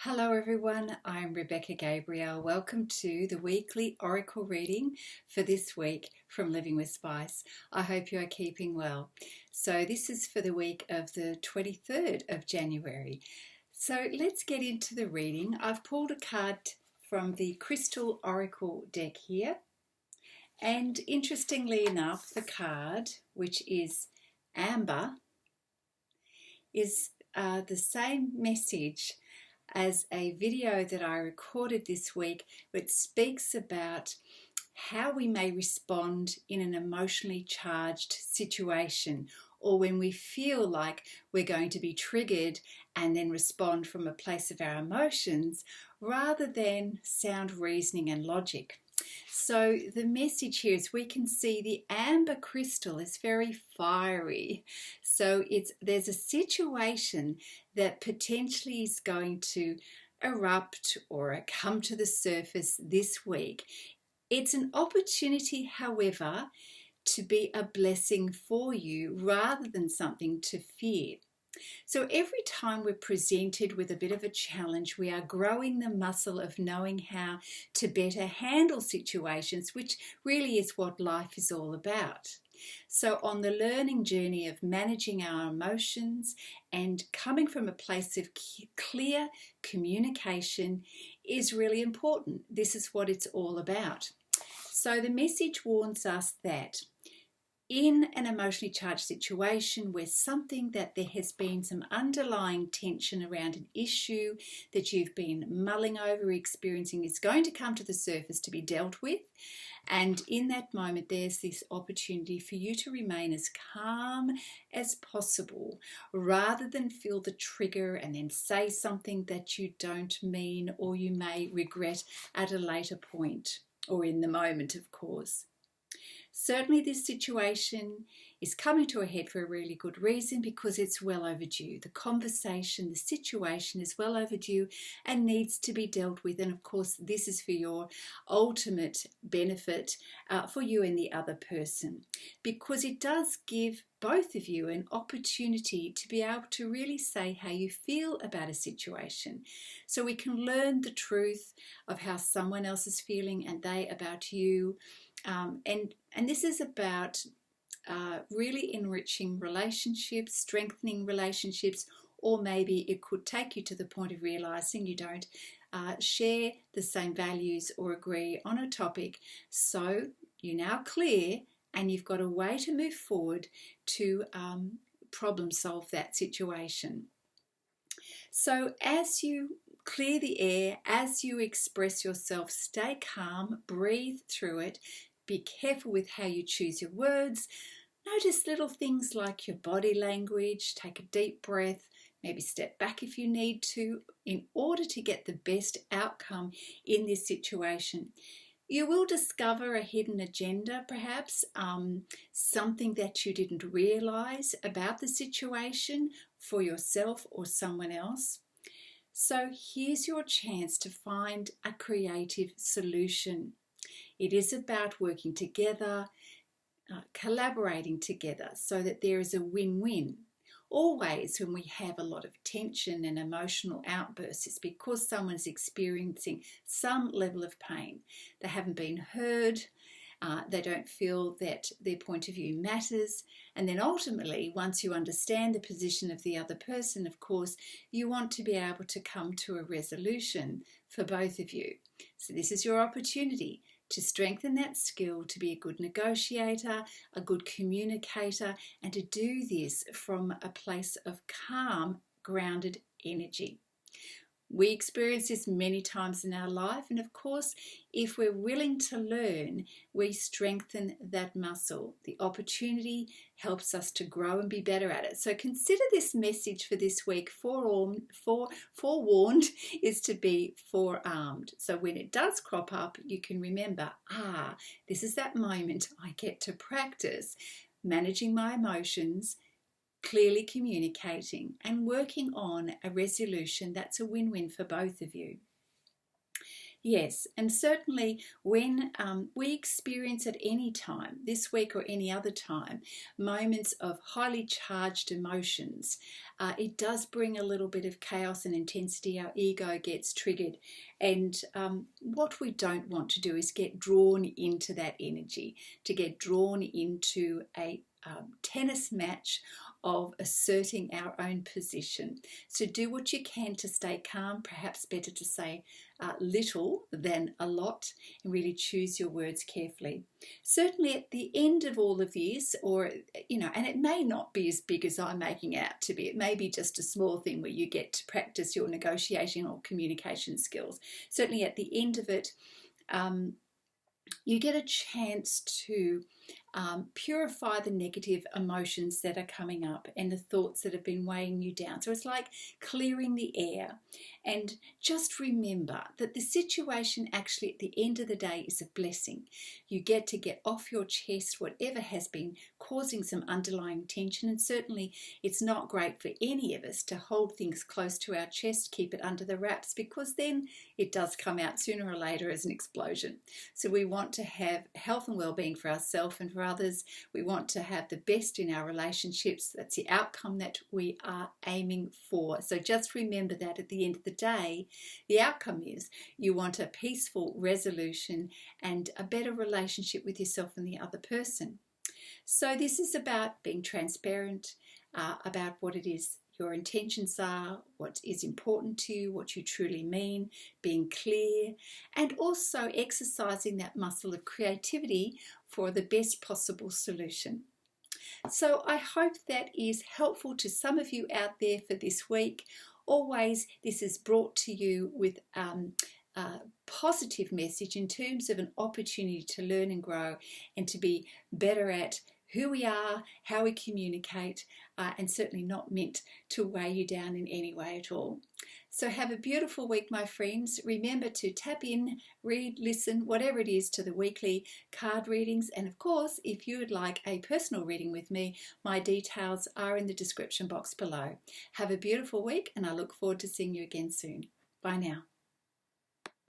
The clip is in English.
Hello everyone, I'm Rebecca Gabriel. Welcome to the weekly Oracle reading for this week from Living with Spice. I hope you are keeping well. So this is for the week of the 23rd of January. So let's get into the reading. I've pulled a card from the Crystal Oracle deck here. And interestingly enough, the card, which is Amber, is the same message as a video that I recorded this week, which speaks about how we may respond in an emotionally charged situation, or when we feel like we're going to be triggered and then respond from a place of our emotions rather than sound reasoning and logic. So the message here is we can see the amber crystal is very fiery. So there's a situation that potentially is going to erupt or come to the surface this week. It's an opportunity, however, to be a blessing for you rather than something to fear. So every time we're presented with a bit of a challenge, we are growing the muscle of knowing how to better handle situations, which really is what life is all about. So on the learning journey of managing our emotions and coming from a place of clear communication is really important. This is what it's all about. So the message warns us that in an emotionally charged situation where something that there has been some underlying tension around an issue that you've been mulling over, experiencing, is going to come to the surface to be dealt with. And in that moment, there's this opportunity for you to remain as calm as possible rather than feel the trigger and then say something that you don't mean or you may regret at a later point or in the moment, of course. Certainly this situation is coming to a head for a really good reason, because it's well overdue. The conversation, the situation is well overdue and needs to be dealt with. And of course, this is for your ultimate benefit for you and the other person, because it does give both of you an opportunity to be able to really say how you feel about a situation. So we can learn the truth of how someone else is feeling and they about you. And this is about really enriching relationships, strengthening relationships, or maybe it could take you to the point of realizing you don't share the same values or agree on a topic. So you're now clear and you've got a way to move forward to problem solve that situation. So as you clear the air, as you express yourself, stay calm, breathe through it. Be careful with how you choose your words. Notice little things like your body language. Take a deep breath. Maybe step back if you need to in order to get the best outcome in this situation. You will discover a hidden agenda, perhaps, something that you didn't realize about the situation for yourself or someone else. So here's your chance to find a creative solution. It is about working together, collaborating together so that there is a win-win. Always when we have a lot of tension and emotional outbursts, it's because someone's experiencing some level of pain. They haven't been heard, they don't feel that their point of view matters. And then ultimately, once you understand the position of the other person, of course, you want to be able to come to a resolution for both of you. So this is your opportunity to strengthen that skill, to be a good negotiator, a good communicator, and to do this from a place of calm, grounded energy. We experience this many times in our life, and of course, if we're willing to learn, we strengthen that muscle. The opportunity helps us to grow and be better at it. So consider this message for this week. Forewarned is to be forearmed. So when it does crop up, you can remember, this is that moment I get to practice managing my emotions, clearly communicating and working on a resolution that's a win-win for both of you. Yes, and certainly when we experience at any time, this week or any other time, moments of highly charged emotions, it does bring a little bit of chaos and intensity. Our ego gets triggered. And what we don't want to do is get drawn into that energy, to get drawn into a tennis match of asserting our own position. So do what you can to stay calm, perhaps better to say little than a lot, and really choose your words carefully. Certainly at the end of all of this, or, and it may not be as big as I'm making out to be, it may be just a small thing where you get to practice your negotiation or communication skills. Certainly at the end of it, you get a chance to purify the negative emotions that are coming up and the thoughts that have been weighing you down. So it's like clearing the air. And just remember that the situation actually at the end of the day is a blessing. You get to get off your chest whatever has been causing some underlying tension. And certainly it's not great for any of us to hold things close to our chest, keep it under the wraps, because then it does come out sooner or later as an explosion. So we want to have health and well-being for ourselves and for others. We want to have the best in our relationships. That's the outcome that we are aiming for. So just remember that at the end of the day, the outcome is you want a peaceful resolution and a better relationship with yourself and the other person. So this is about being transparent about what it is your intentions are, what is important to you, what you truly mean, being clear, and also exercising that muscle of creativity for the best possible solution. So I hope that is helpful to some of you out there for this week. Always, this is brought to you with a positive message in terms of an opportunity to learn and grow and to be better at who we are, how we communicate, and certainly not meant to weigh you down in any way at all. So have a beautiful week, my friends. Remember to tap in, read, listen, whatever it is, to the weekly card readings. And of course, if you would like a personal reading with me, my details are in the description box below. Have a beautiful week, and I look forward to seeing you again soon. Bye now.